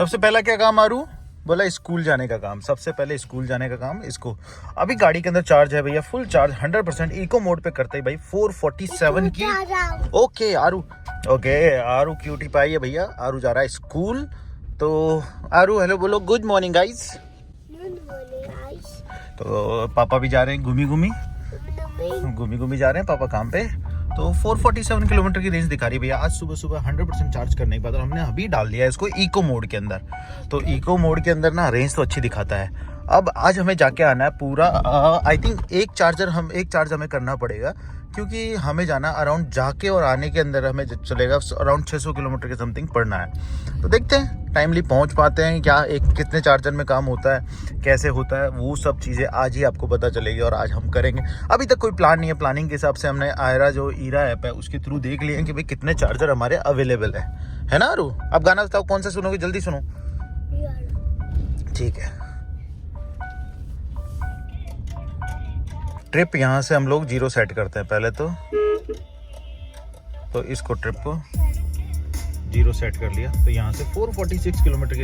सबसे पहला क्या काम आरू बोला, स्कूल जाने का काम। सबसे पहले स्कूल जाने का काम इसको। अभी गाड़ी के अंदर चार्ज है भैया, फुल चार्ज 100% इको मोड पे करते हैं भाई। 447 की। ओके आरू, ओके आरू क्यूटी पाई है भैया। आरू जा रहा है स्कूल। तो आरू हेलो बोलो, गुड मॉर्निंग गाइस। तो पापा भी जा रहे हैं घूमी घूमी जा रहे हैं पापा काम पे। तो 447 किलोमीटर की रेंज दिखा रही है भैया। आज सुबह सुबह 100% चार्ज करने के बाद, और हमने अभी डाल दिया है इसको इको मोड के अंदर। तो इको मोड के अंदर ना रेंज तो अच्छी दिखाता है। अब आज हमें जाके आना है पूरा, आई थिंक एक चार्ज हमें करना पड़ेगा, क्योंकि हमें जाना अराउंड जाके और आने के अंदर हमें चलेगा अराउंड 600 किलोमीटर के समथिंग पड़ना है। तो देखते हैं टाइमली पहुंच पाते हैं क्या, एक कितने चार्जर में काम होता है, कैसे होता है, वो सब चीज़ें आज ही आपको पता चलेगी और आज हम करेंगे। अभी तक कोई प्लान नहीं है। प्लानिंग के हिसाब से हमने आयरा जो ईरा ऐप है उसके थ्रू देख लिए हैं कि भाई कितने चार्जर हमारे अवेलेबल है ना आरू। अब गाना बताओ कौन सा सुनोगे, जल्दी सुनो। ठीक है, ट्रिप यहाँ से हम लोग 0 सेट करते हैं पहले तो इसको ट्रिप को 0 सेट कर लिया। तो यहाँ से 446 किलोमीटर की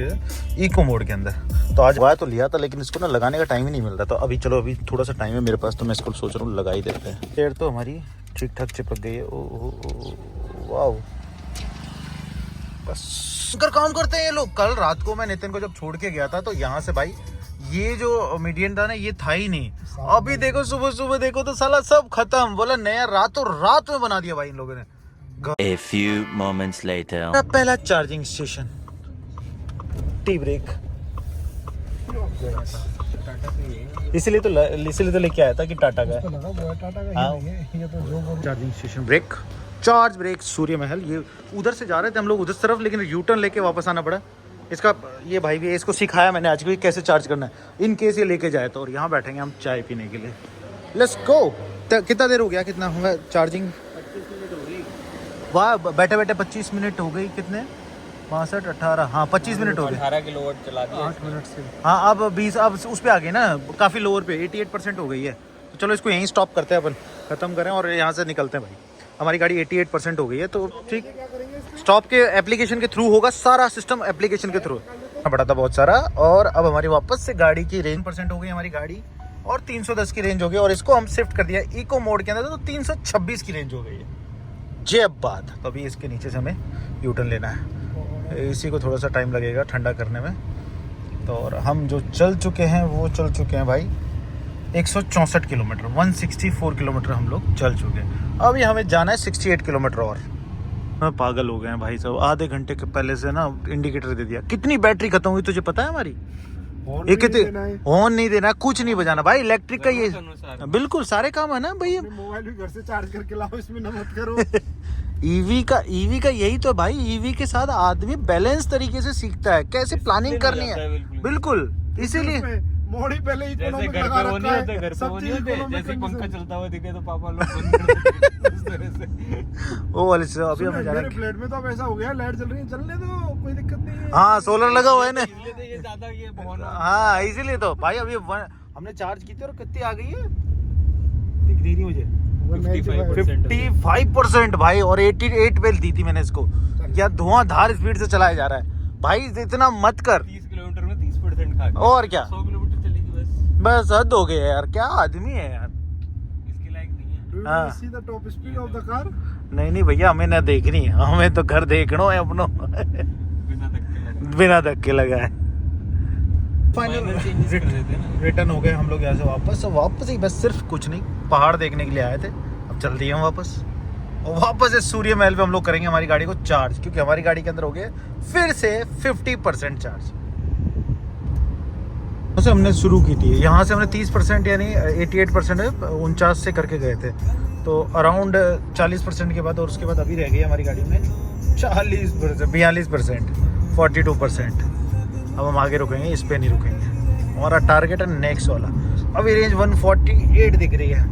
इको मोड के अंदर। तो आज वाया तो लिया था, लेकिन इसको ना लगाने का टाइम ही नहीं मिल रहा। तो अभी चलो, अभी थोड़ा सा टाइम है मेरे पास, तो मैं इसको सोच रहा हूँ लगा ही देते हैं। पेड़ तो हमारी ठीक ठाक चिपक गई है। वाह, बस कर काम करते हैं ये लोग। कल रात को मैं नितिन को जब छोड़ के गया था, तो यहाँ से भाई ये जो मीडियन था ना, ये था ही नहीं। अभी देखो सुबह सुबह देखो तो साला सब खत्म। बोला नया रातों रात में बना दिया भाई इन लोगों ने। A few moments later. पहला चार्जिंग स्टेशन, टी ब्रेक। इसीलिए तो लेके आया था कि टाटा का charging station. Break, charge break, Surya Mahal. ये उधर से जा रहे थे हम लोग उधर तरफ, लेकिन यू टर्न लेके वापस आना पड़ा। इसका ये भाई भी, इसको सिखाया मैंने आज भी कैसे चार्ज करना है इन केस ये लेके जाए तो। और यहाँ बैठेंगे हम चाय पीने के लिए। Let's go. कितना देर हो गया, कितना हुआ चार्जिंग? 25 मिनट हो गई। वाह, बैठे बैठे 25 मिनट हो गई। कितने 62 18, हाँ 25 मिनट हो गए। 18 किलोवाट चला दिया 8 मिनट से। हाँ अब 20, अब उस पर आ गई ना, काफ़ी लोअर पे 88% हो गई है। तो चलो इसको यहीं स्टॉप करते हैं अपन, ख़त्म करें और यहाँ से निकलते हैं भाई। हमारी गाड़ी 88% हो गई है, तो ठीक स्टॉप के एप्लीकेशन के थ्रू होगा सारा सिस्टम, एप्लीकेशन के थ्रू बड़ा था बहुत सारा। और अब हमारी वापस से गाड़ी की रेंज % हो गई हमारी गाड़ी, और 310 की रेंज हो गई। और इसको हम शिफ्ट कर दिया इको मोड के अंदर, तो 326 की रेंज हो गई है। जब बात, तो अभी इसके नीचे से हमें यू टर्न लेना है। इसी को थोड़ा सा टाइम लगेगा ठंडा करने में। तो और हम जो चल चुके हैं वो चल चुके हैं भाई 164 किलोमीटर, 164 किलोमीटर हम लोग चल चुके हैं। अभी हमें जाना है 68 किलोमीटर और। पागल हो गए हैं भाई साहब, आधे घंटे के पहले से ना इंडिकेटर दे दिया। कितनी बैटरी खत्म हुई तुझे पता है हमारी? हॉर्न नहीं देना, कुछ नहीं बजाना भाई। इलेक्ट्रिक का ये बिल्कुल सारे काम है ना भाई। मोबाइल भी घर से चार्ज करके लाओ, इसमें ना मत करो। ईवी का यही तो भाई, ईवी के साथ आदमी बैलेंस तरीके से सीखता है, कैसे प्लानिंग करनी है। बिल्कुल, इसीलिए मोड़ी पहले जैसे घर पे वो नहीं होते, घर पे वो नहीं होते, जैसे पंखा चलता हुआ दिखे तो पापा लोग बंद कर देते उस तरह से। वो वाले से अभी हमें जाना है। फ्लैट में तो अब ऐसा हो गया, लाइट जल रही है, चलने दो, कोई दिक्कत नहीं है। हाँ सोलर लगा हुआ है ना। इसलिए तो ये ज्यादा ये बहुत। हाँ इसीलिए तो भाई अभी हमने चार्ज की थी और कितनी आ गई है दिख रही मुझे 55% भाई। और 88 पे दी थी मैंने इसको। क्या धुआंधार स्पीड से चलाया जा रहा है भाई, इतना मत कर। 30 किलोमीटर में 30% खा गया। और क्या, 100 किलोमीटर चलेगी बस हद हो गया यार, क्या आदमी है यार। इसके लायक नहीं है। Do you हाँ। see the top speed of the car? नहीं भैया, हमें ना देखनी है, हमें तो घर देखना है अपनो। बिना धक्के लगाए। फाइनल रिटर्न हो गए हम लोग यहाँ से वापस ही, बस सिर्फ कुछ नहीं, पहाड़ देखने के लिए आए थे। अब चल दिए हम वापस, और वापस से सूर्य महल पे हम लोग करेंगे हमारी गाड़ी को चार्ज, क्योंकि हमारी गाड़ी के अंदर हो गए फिर से 50% चार्ज। से हमने शुरू की थी, यहाँ से हमने 30% यानी 88% 49 से करके गए थे। तो अराउंड 40% के बाद, और उसके बाद अभी रह गई हमारी गाड़ी में 42%, 42%। अब हम आगे रुकेंगे, इस पे नहीं रुकेंगे। हमारा टारगेट है नेक्स्ट वाला। अभी रेंज 148 दिख रही है।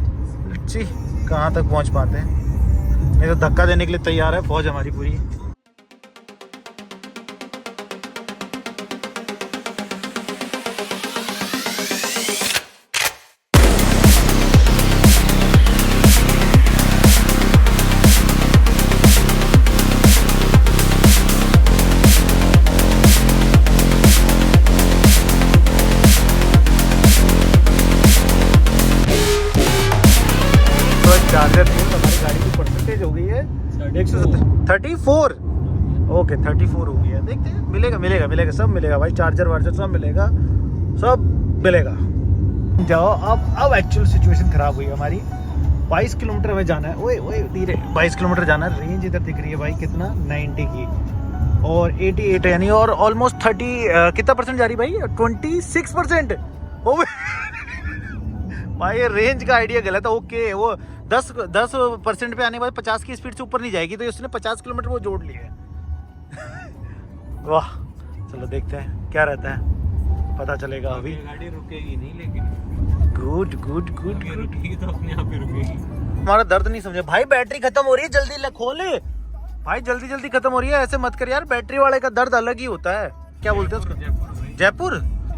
जी कहाँ तक पहुँच पाते हैं, नहीं तो धक्का देने के लिए तैयार है फौज हमारी पूरी। 34 हो गई है। देखते हैं, मिलेगा मिलेगा मिलेगा, सब मिलेगा भाई, चार्जर वार्जर सब मिलेगा, सब मिलेगा। जाओ अब एक्चुअल सिचुएशन खराब हुई है हमारी। 22 किलोमीटर हमें जाना है, ओए ओए धीरे, 22 किलोमीटर जाना है। रेंज इधर दिख रही है भाई कितना, 90 की, और 88 है, यानी और ऑलमोस्ट 30 कितना परसेंट जा रही भाई, 26%। ओ भाई ये रेंज का आइडिया गलत है। ओके, वो 10% पे आने के बाद 50 की स्पीड से ऊपर नहीं जाएगी, तो उसने 50 किलोमीटर वो जोड़ लिया है। वाह, चलो देखते हैं क्या रहता है, पता चलेगा अभी। गाड़ी रुकेगी नहीं, लेकिन गुड गुड गुड, रुकेगी तो अपने आप ही रुकेगी। हमारा दर्द नहीं समझे भाई, बैटरी खत्म हो रही है, जल्दी खोले भाई, जल्दी जल्दी खत्म हो रही है। ऐसे मत कर यार, बैटरी वाले का दर्द अलग ही होता है। क्या बोलते हैं उसको, जयपुर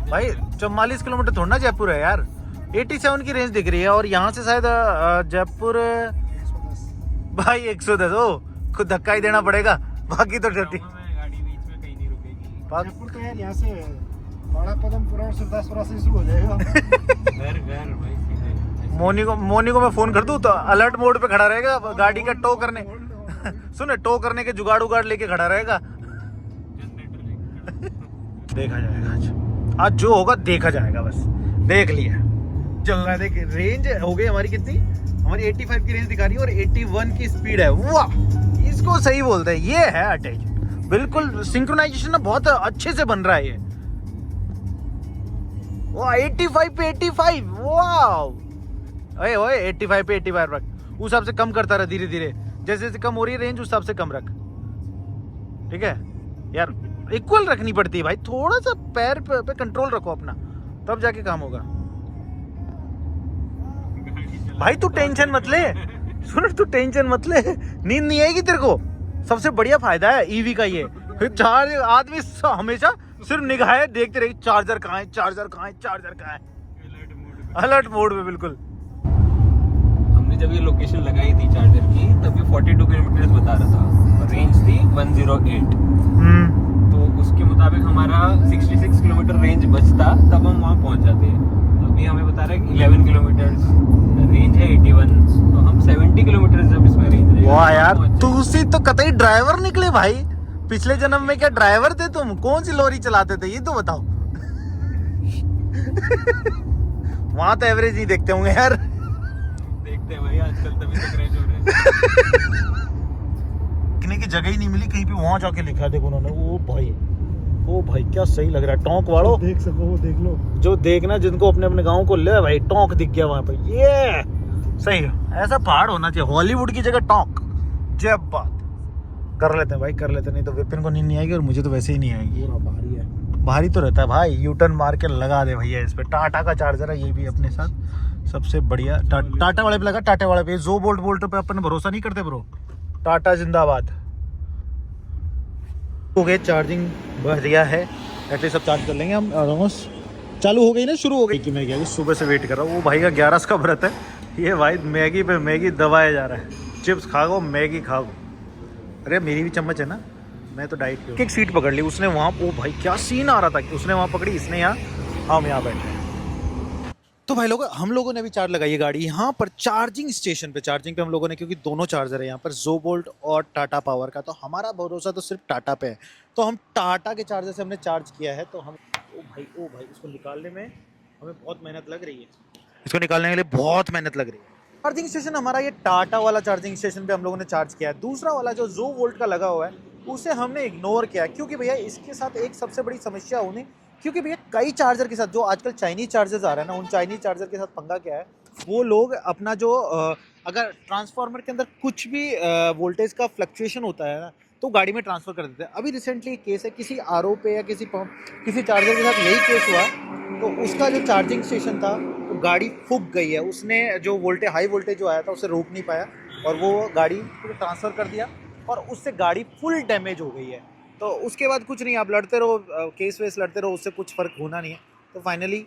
भाई 44 किलोमीटर थोड़ा ना जयपुर है यार, 87 की रेंज दिख रही है, और यहाँ से शायद जयपुर भाई 110। ओ खुद धक्का ही देना पड़ेगा, बाकी तो चलती। गाड़ी बीच में कहीं नहीं रुकेगी। जयपुर तो यार यहाँ से बड़ा पदमपुरा और सिद्धार्थपुरा से शुरू हो जाएगा। घर घर भाई सीधे। मोनी को मैं फोन कर दूं तो अलर्ट मोड पे खड़ा रहेगा, गाड़ी का टो करने सुने, टो करने के जुगाड़ उगाड़ लेके खड़ा रहेगा। देखा जाएगा आज जो होगा देखा जाएगा, बस देख लिया, चल रहा है। देख रेंज हो गई हमारी कितनी, हमारी 85 की रेंज दिखा रही है और 81 की स्पीड है। वाह, इसको सही बोलते हैं, ये है अटैच, बिल्कुल सिंक्रोनाइजेशन ना बहुत अच्छे से बन रहा है ये। वाह 85 पे 85, वाह ओए ओए 85 पे 85 रख, उस हिसाब से कम करता रहा धीरे धीरे, जैसे जैसे कम हो रही है रेंज उस हिसाब से कम रख, ठीक है यार। इक्वल रखनी पड़ती है भाई, थोड़ा सा पैर पे कंट्रोल रखो अपना, तब जाके काम होगा। भाई तू टेंशन मत ले, सुन तू टेंशन मत ले, नींद नहीं आएगी तेरे को। सबसे बढ़िया फायदा है ईवी का ये, चार्ज आदमी हमेशा सिर्फ निगाहें देखते रहे, चार्जर कहाँ है, चार्जर कहाँ है, चार्जर कहाँ है, अलर्ट मोड में बिल्कुल। हमने जब ये लोकेशन लगाई थी चार्जर की, तब ये 42 किलोमीटर बता रहा था, और रेंज थी 108। तो उसके मुताबिक हमारा 66 किलोमीटर रेंज बचता, तब हम वहाँ पहुँच जाते। अभी हमें बता रहा है कि 11 किलोमीटर रेंज है, 81, तो हम 70 किलोमीटर जब इसमें रेंज रहेगा। वाह यार, तू तो कतई ड्राइवर निकले भाई। पिछले जन्म में क्या ड्राइवर थे तुम, कौन सी लॉरी चलाते थे ये तो बताओ। वहां तो एवरेज नहीं देखते होंगे यार। देखते हैं भाई आजकल, तभी तो क्रैश हो रहे हैं। लिखने की जगह ही नहीं मिली कहीं पे, वहां जाके लिखा है देखो उन्होंने। ओ भाई क्या सही लग रहा है, टोंक वालों देख सको वो देख लो, जो देखना, जिनको अपने अपने गाँव को ले भाई, टोंक दिख गया वहां पे, ये सही है। ऐसा पहाड़ होना चाहिए, हॉलीवुड की जगह टोंक। जय बात, कर लेते हैं भाई, कर लेते हैं, नहीं तो विपिन को नींद नहीं आएगी और मुझे तो वैसे ही नहीं आएगी। भारी है, भारी तो रहता है भाई, यूटर्न मार के लगा दे भैया इस पे। टाटा का चार्जर है ये भी अपने साथ, सबसे बढ़िया। टाटा वाले पे लगा, टाटा वाले पे, जो बोल्ट पे अपन भरोसा नहीं करते ब्रो। टाटा जिंदाबाद। हो गए चार्जिंग, बढ़िया है, एटलीस्ट सब चार्ज कर लेंगे हम। ऑलमोस्ट चालू हो गई ना, शुरू हो गई कि मैं क्या सुबह से वेट कर रहा हूँ। वो भाई का 11 का व्रत है, ये भाई मैगी पे मैगी दबाया जा रहा है। चिप्स खा गो, मैगी खा गो। अरे मेरी भी चम्मच है ना, मैं तो डाइट पे। एक सीट पकड़ ली उसने वहाँ, ओ भाई क्या सीन आ रहा था कि उसने वहाँ पकड़ी, इसने यहाँ, हम यहाँ बैठे। तो भाई लोग, हम लोगों ने भी चार्ज लगाई है गाड़ी यहाँ पर चार्जिंग स्टेशन पे। चार्जिंग पे हम लोगों ने, क्योंकि दोनों चार्जर है यहाँ पर, ज़ोबोल्ट और टाटा पावर का, तो हमारा भरोसा तो सिर्फ टाटा पे है। तो हम टाटा के चार्जर से हमने चार्ज किया है। तो हम ओ भाई इसको निकालने में हमें बहुत मेहनत लग रही है, इसको निकालने के लिए बहुत मेहनत लग रही है। चार्जिंग स्टेशन हमारा ये टाटा वाला चार्जिंग स्टेशन पे हम लोगों ने चार्ज किया है। दूसरा वाला जो ज़ोवोल्ट का लगा हुआ है उसे हमने इग्नोर किया, क्योंकि भैया इसके साथ एक सबसे बड़ी समस्या होनी, क्योंकि भैया कई चार्जर के साथ जो आजकल चाइनीज चार्जर्स आ रहे हैं ना, उन चाइनीज चार्जर के साथ पंगा क्या है, वो लोग अपना जो अगर ट्रांसफार्मर के अंदर कुछ भी वोल्टेज का फ्लक्चुएशन होता है ना, तो गाड़ी में ट्रांसफ़र कर देते हैं। अभी रिसेंटली केस है, किसी आरओ पे या किसी चार्जर के साथ यही केस हुआ, तो उसका जो चार्जिंग स्टेशन था वो गाड़ी फूक गई है। उसने जो हाई वोल्टेज जो आया था उसे रोक नहीं पाया, और वो गाड़ी पूरा ट्रांसफ़र कर दिया, और उससे गाड़ी फुल डैमेज हो गई है। तो उसके बाद कुछ नहीं, आप लड़ते रहो, केस वेस लड़ते रहो, उससे कुछ फ़र्क होना नहीं है। तो फाइनली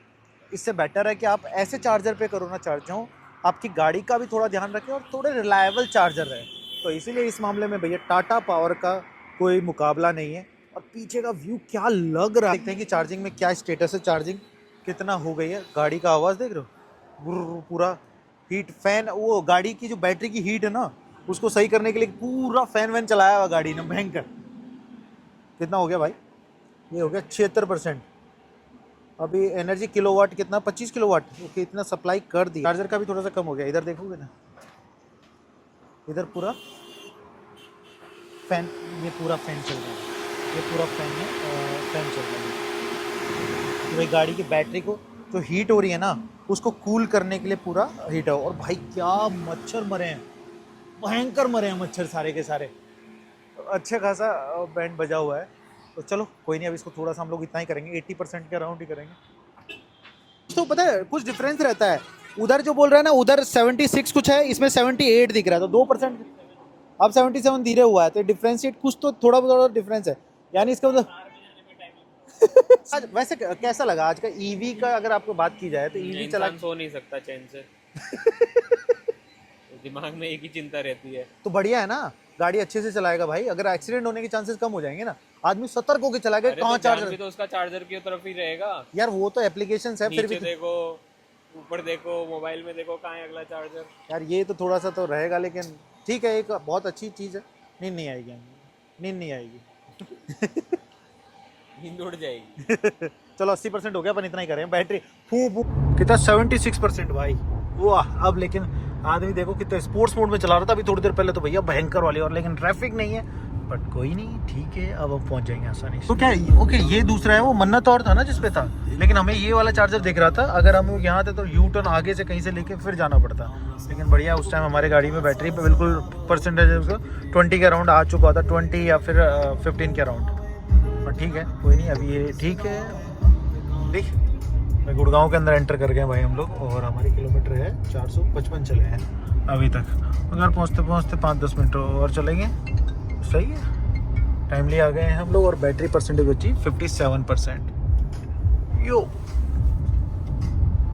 इससे बेटर है कि आप ऐसे चार्जर पे करो ना चार्ज, जो आपकी गाड़ी का भी थोड़ा ध्यान रखें और थोड़े रिलायबल चार्जर रहे। तो इसीलिए इस मामले में भैया टाटा पावर का कोई मुकाबला नहीं है। और पीछे का व्यू क्या लग रहा है, देखते हैं कि चार्जिंग में क्या स्टेटस है, चार्जिंग कितना हो गई है। गाड़ी का आवाज़ देख रहे हो, पूरा हीट फैन, वो गाड़ी की जो बैटरी की हीट है ना, उसको सही करने के लिए पूरा फैन वैन चलाया हुआ गाड़ी ने, भयंकर। कितना हो गया भाई? ये हो गया 76%। अभी एनर्जी किलोवाट कितना, 25 किलोवाट, ओके, इतना सप्लाई कर दी। चार्जर का भी थोड़ा सा कम हो गया। इधर देखोगे ना, इधर पूरा फैन, ये पूरा फैन चल रहा है, ये पूरा फैन है, फैन चल रहा है। तो भाई गाड़ी की बैटरी को जो हीट हो रही है ना, उसको कूल करने के लिए पूरा हीट है। और भाई क्या मच्छर मरे हैं, भयंकर मरे हैं मच्छर सारे के सारे। अच्छा खासा बैंड बजा हुआ है। तो चलो कोई नहीं, अब इसको थोड़ा सा हम लोग इतना ही करेंगे, 80% के अराउंड ही करेंगे। तो पता है कुछ डिफरेंस रहता है, उधर जो बोल रहा है ना, उधर 76 कुछ है, इसमें 78 दिख रहा है, तो 2%, अब 77 धीरे हुआ है, तो डिफरेंशिएट कुछ तो थोड़ा बहुत डिफरेंस है, यानी इसका मतलब आज वैसे कैसा लगा आज का ईवी का? अगर आपको बात की जाए तो ईवी चला सो नहीं सकता चैन से। दिमाग में एक ही चिंता रहती है। तो बढ़िया है ना, गाड़ी अच्छे से चलाएगा भाई, अगर एक्सीडेंट होने के चांसेस कम हो जाएंगे ना, आदमी सतर्क होकर चलाएगा। कहाँ चार्जर भी तो उसका चार्जर की तरफ ही रहेगा यार, वो तो एप्लीकेशंस है, फिर भी देखो, ऊपर देखो, मोबाइल में देखो, कहाँ है अगला चार्जर। यार ये तो थोड़ा सा तो रहेगा, लेकिन ठीक है, एक बहुत अच्छी चीज़ है। नींद नहीं आएगी, नींद नहीं आएगी। नींद उड़ जाएगी। चलो 80% हो गया, अपन इतना ही करें। बैटरी कितना, 76% भाई, वाह। अब लेकिन आदमी देखो कितना स्पोर्ट्स मोड में चला रहा था अभी थोड़ी देर पहले, तो भैया भयंकर वाली, और लेकिन ट्रैफिक नहीं है, बट कोई नहीं, ठीक है, अब हम पहुंच जाएंगे आसानी से। तो क्या ओके, ये दूसरा है, वो मन्नत और था ना जिसपे था, लेकिन हमें ये वाला चार्जर दिख रहा था। अगर हम यहाँ थे तो यू टर्न आगे से कहीं से लेके फिर जाना पड़ता, लेकिन बढ़िया उस टाइम हमारे गाड़ी में बैटरी पे बिल्कुल परसेंटेज उसका 20 के अराउंड आ चुका था, 20 या फिर 15 के अराउंड। पर ठीक है, कोई नहीं, अभी ये ठीक है। देख, मैं गुड़गांव के अंदर एंटर कर गए भाई हम लोग, और हमारे किलोमीटर है 455 चले हैं अभी तक। अगर पहुँचते पहुँचते 5-10 मिनट और चलेंगे, सही है। टाइमली आ गए हैं हम लोग, और बैटरी परसेंटेज बची 57%। यो